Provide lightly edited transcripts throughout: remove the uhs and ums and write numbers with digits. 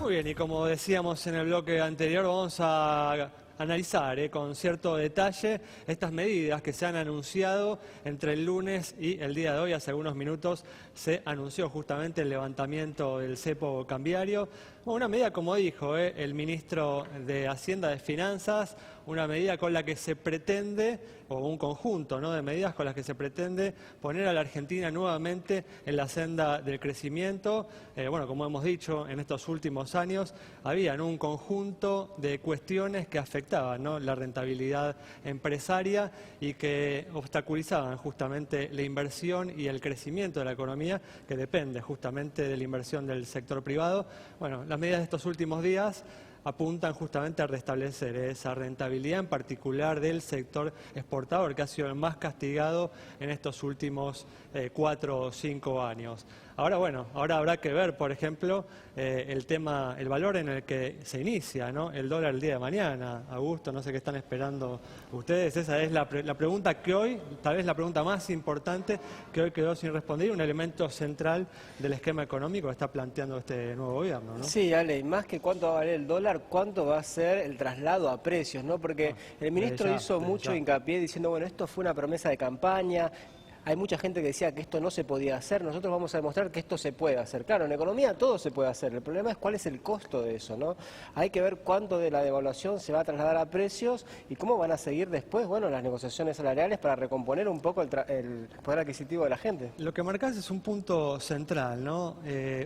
Muy bien, y como decíamos en el bloque anterior, vamos a analizar con cierto detalle estas medidas que se han anunciado entre el lunes y el día de hoy. Hace algunos minutos se anunció justamente el levantamiento del cepo cambiario. Bueno, una medida, como dijo el ministro de Hacienda de Finanzas, una medida con la que se pretende, o un conjunto, ¿no?, de medidas con las que se pretende poner a la Argentina nuevamente en la senda del crecimiento. Bueno, como hemos dicho, en estos últimos años habían un conjunto de cuestiones que afectaban, ¿no?, la rentabilidad empresaria y que obstaculizaban justamente la inversión y el crecimiento de la economía, que depende justamente de la inversión del sector privado. Bueno, las medidas de estos últimos días apuntan justamente a restablecer esa rentabilidad, en particular del sector exportador, que ha sido el más castigado en estos últimos 4 o 5 años. Ahora, bueno, ahora habrá que ver, por ejemplo, el valor en el que se inicia, ¿no?, el dólar el día de mañana. Augusto, no sé qué están esperando ustedes. Esa es la pregunta que hoy, tal vez la pregunta más importante, que hoy quedó sin responder, un elemento central del esquema económico que está planteando este nuevo gobierno, ¿no? Sí, Ale, y más que cuánto va a valer el dólar, cuánto va a ser el traslado a precios, ¿no? Porque el ministro hizo mucho hincapié diciendo, bueno, esto fue una promesa de campaña. Hay mucha gente que decía que esto no se podía hacer. Nosotros vamos a demostrar que esto se puede hacer. Claro, en economía todo se puede hacer. El problema es cuál es el costo de eso, ¿no? Hay que ver cuánto de la devaluación se va a trasladar a precios y cómo van a seguir después, bueno, las negociaciones salariales para recomponer un poco el poder adquisitivo de la gente. Lo que marcás es un punto central, ¿no?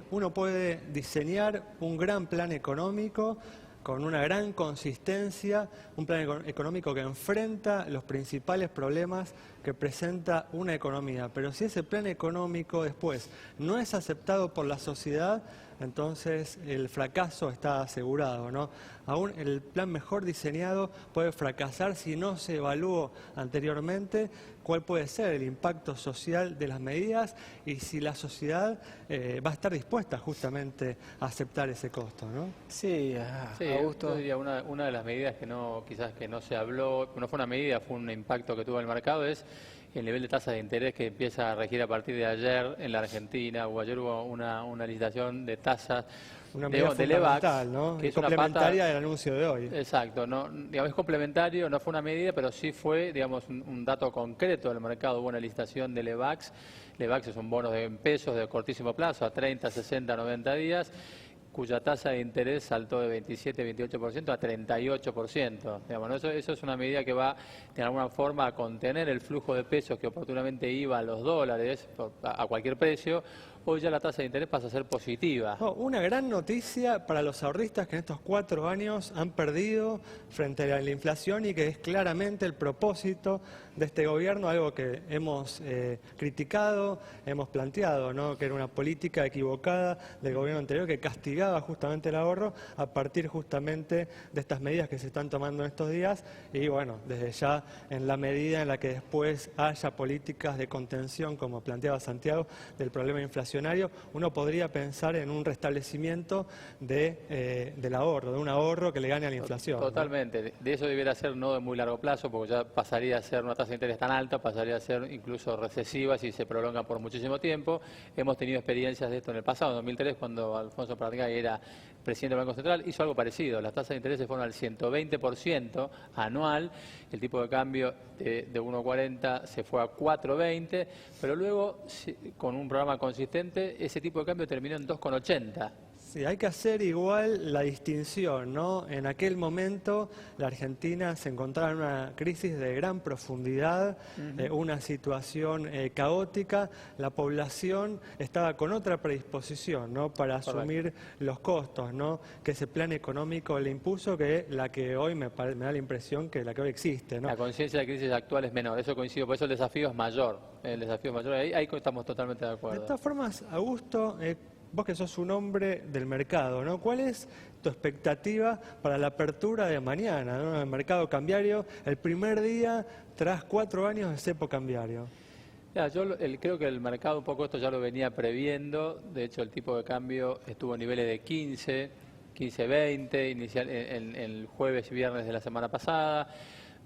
Uno puede diseñar un gran plan económico con una gran consistencia, un plan económico que enfrenta los principales problemas que presenta una economía. Pero si ese plan económico después no es aceptado por la sociedad, entonces el fracaso está asegurado, ¿no? Aún el plan mejor diseñado puede fracasar si no se evaluó anteriormente cuál puede ser el impacto social de las medidas y si la sociedad va a estar dispuesta justamente a aceptar ese costo, ¿no? Sí, Augusto. Yo diría una de las medidas que quizás no se habló, no fue una medida, fue un impacto que tuvo el mercado, es el nivel de tasa de interés que empieza a regir a partir de ayer en la Argentina. Ayer hubo una licitación de tasas una medida fundamental, ¿no? Que es complementaria del anuncio de hoy. Exacto, no, digamos, es complementario, no fue una medida, pero sí fue, digamos, un dato concreto del mercado. Hubo una licitación de Lebacs. Lebacs es un bono en pesos de cortísimo plazo, a 30, 60, 90 días, cuya tasa de interés saltó de 27-28% a 38%. Digamos, ¿no? Eso es una medida que va, de alguna forma, a contener el flujo de pesos que oportunamente iba a los dólares a cualquier precio. Hoy ya la tasa de interés pasa a ser positiva. Una gran noticia para los ahorristas que en estos 4 años han perdido frente a la inflación y que es claramente el propósito de este gobierno, algo que hemos criticado, hemos planteado, ¿no?, que era una política equivocada del gobierno anterior que castigaba justamente el ahorro a partir justamente de estas medidas que se están tomando en estos días y bueno, desde ya en la medida en la que después haya políticas de contención, como planteaba Santiago, del problema inflacionario, uno podría pensar en un restablecimiento del ahorro, de un ahorro que le gane a la inflación. Totalmente. ¿no? De eso debiera ser no de muy largo plazo, porque ya pasaría a ser una tasa de interés tan alta, pasaría a ser incluso recesiva si se prolonga por muchísimo tiempo. Hemos tenido experiencias de esto en el pasado, en 2003, cuando Alfonso Pratgay era presidente del Banco Central, hizo algo parecido. Las tasas de interés se fueron al 120% anual, el tipo de cambio de 1,40 se fue a 4,20, pero luego, con un programa consistente, ese tipo de cambio terminó en 2,80. Sí, hay que hacer igual la distinción, ¿no? En aquel momento la Argentina se encontraba en una crisis de gran profundidad, una situación caótica, la población estaba con otra predisposición, ¿no?, para asumir los costos, ¿no?, que ese plan económico le impuso, que la que hoy me da la impresión que la que hoy existe, ¿no? La conciencia de la crisis actual es menor, eso coincido, por eso el desafío es mayor, ahí estamos totalmente de acuerdo. De todas formas, Augusto, vos que sos un hombre del mercado, ¿no? ¿Cuál es tu expectativa para la apertura de mañana, ¿no?, el mercado cambiario, el primer día tras 4 años de cepo cambiario? Ya, creo que el mercado un poco esto ya lo venía previendo. De hecho, el tipo de cambio estuvo en niveles de 15-20, inicial en el jueves y viernes de la semana pasada,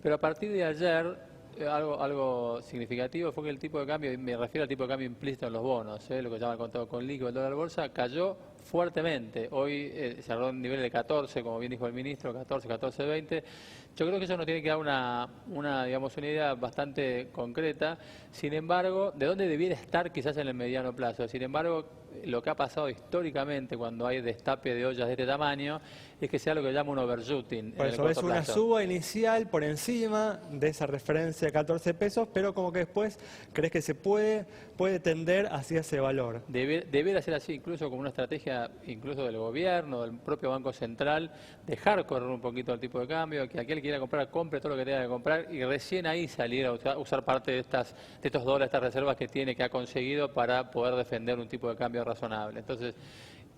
pero a partir de ayer algo significativo fue que el tipo de cambio, me refiero al tipo de cambio implícito en los bonos, lo que llaman el contado con líquido, el dólar bolsa, cayó fuertemente. Hoy se habló en nivel de 14, como bien dijo el ministro, 14, 14, 20. Yo creo que eso nos tiene que dar una idea bastante concreta. Sin embargo, ¿de dónde debiera estar quizás en el mediano plazo? Sin embargo, lo que ha pasado históricamente cuando hay destape de ollas de este tamaño es que sea lo que llama un overshooting. Por eso es una suba inicial por encima de esa referencia de 14 pesos, pero como que después crees que se puede tender hacia ese valor. Debería ser así, incluso como una estrategia incluso del gobierno, del propio Banco Central, dejar correr un poquito el tipo de cambio, que aquel que quiera comprar, compre todo lo que tenga que comprar y recién ahí salir a usar parte de estos dólares, estas reservas que ha conseguido para poder defender un tipo de cambio razonable. Entonces,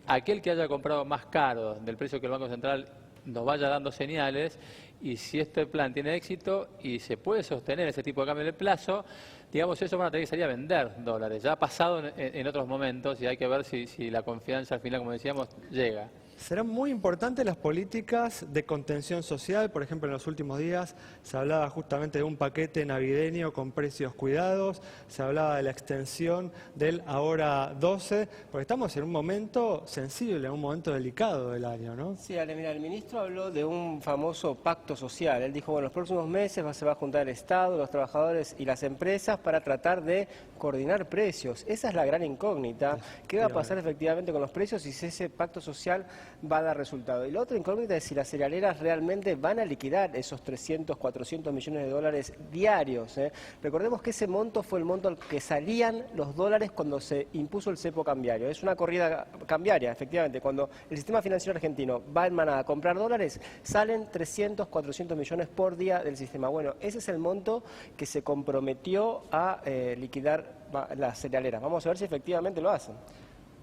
aquel que haya comprado más caro del precio que el Banco Central nos vaya dando señales, y si este plan tiene éxito y se puede sostener ese tipo de cambio en el plazo, digamos, eso van a tener que salir a vender dólares. Ya ha pasado en otros momentos y hay que ver si la confianza al final, como decíamos, llega. Serán muy importantes las políticas de contención social. Por ejemplo, en los últimos días se hablaba justamente de un paquete navideño con precios cuidados, se hablaba de la extensión del ahora 12, porque estamos en un momento sensible, en un momento delicado del año, ¿no? Sí, Ale, mira, el ministro habló de un famoso pacto social. Él dijo, bueno, los próximos meses se va a juntar el Estado, los trabajadores y las empresas para tratar de coordinar precios. Esa es la gran incógnita. ¿Qué va a pasar efectivamente con los precios y si ese pacto social va a dar resultado? Y la otra incógnita es si las cerealeras realmente van a liquidar esos 300, 400 millones de dólares diarios. Recordemos que ese monto fue el monto al que salían los dólares cuando se impuso el cepo cambiario. Es una corrida cambiaria, efectivamente. Cuando el sistema financiero argentino va en manada a comprar dólares, salen 300, 400 millones por día del sistema. Bueno, ese es el monto que se comprometió a liquidar las cerealeras. Vamos a ver si efectivamente lo hacen.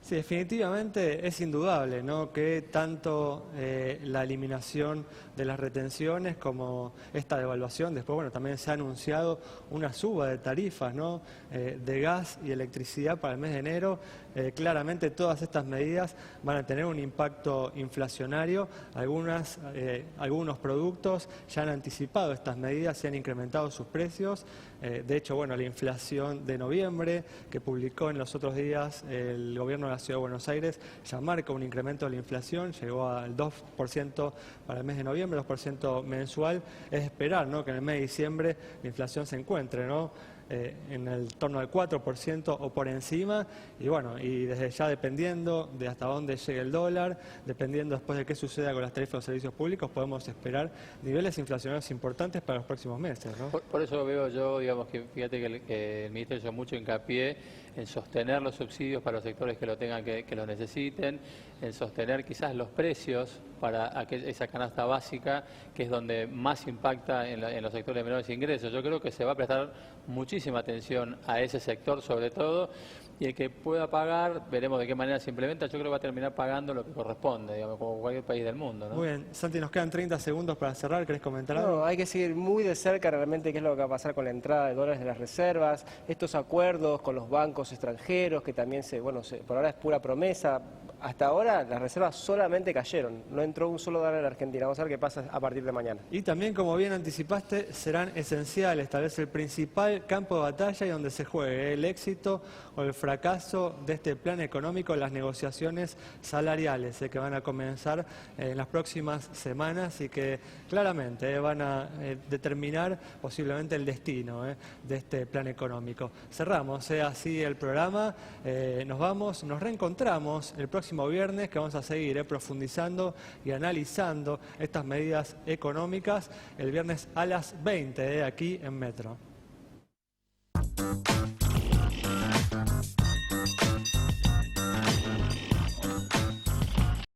Sí, definitivamente es indudable, ¿no?, que tanto la eliminación de las retenciones como esta devaluación, después bueno, también se ha anunciado una suba de tarifas, ¿no?, de gas y electricidad para el mes de enero. Claramente todas estas medidas van a tener un impacto inflacionario. Algunos productos ya han anticipado estas medidas y han incrementado sus precios. De hecho, bueno, la inflación de noviembre que publicó en los otros días el gobierno de la Ciudad de Buenos Aires ya marca un incremento de la inflación, llegó al 2% para el mes de noviembre, 2% mensual. Es esperar, ¿no?, que en el mes de diciembre la inflación se encuentre, ¿no?, en el torno al 4% o por encima, y bueno, y desde ya dependiendo de hasta dónde llegue el dólar, dependiendo después de qué suceda con las tarifas de los servicios públicos, podemos esperar niveles inflacionarios importantes para los próximos meses, ¿no? Por eso veo yo, digamos, que fíjate que el Ministerio hizo mucho hincapié en sostener los subsidios para los sectores que lo tengan, que lo necesiten, en sostener quizás los precios para esa canasta básica, que es donde más impacta en los sectores de menores ingresos. Yo creo que se va a prestar muchísima atención a ese sector sobre todo, y el que pueda pagar, veremos de qué manera se implementa, yo creo que va a terminar pagando lo que corresponde, digamos, como cualquier país del mundo, ¿no? Muy bien, Santi, nos quedan 30 segundos para cerrar, ¿querés comentar algo? No, hay que seguir muy de cerca realmente qué es lo que va a pasar con la entrada de dólares de las reservas, estos acuerdos con los bancos extranjeros, que también por ahora es pura promesa. Hasta ahora las reservas solamente cayeron, no entró un solo dólar en la Argentina. Vamos a ver qué pasa a partir de mañana. Y también, como bien anticipaste, serán esenciales, tal vez el principal campo de batalla y donde se juegue el éxito o el fracaso de este plan económico, las negociaciones salariales que van a comenzar en las próximas semanas y que claramente van a determinar posiblemente el destino de este plan económico. Cerramos así el programa, nos reencontramos el próximo viernes, que vamos a seguir profundizando y analizando estas medidas económicas el viernes a las 20 aquí en Metro.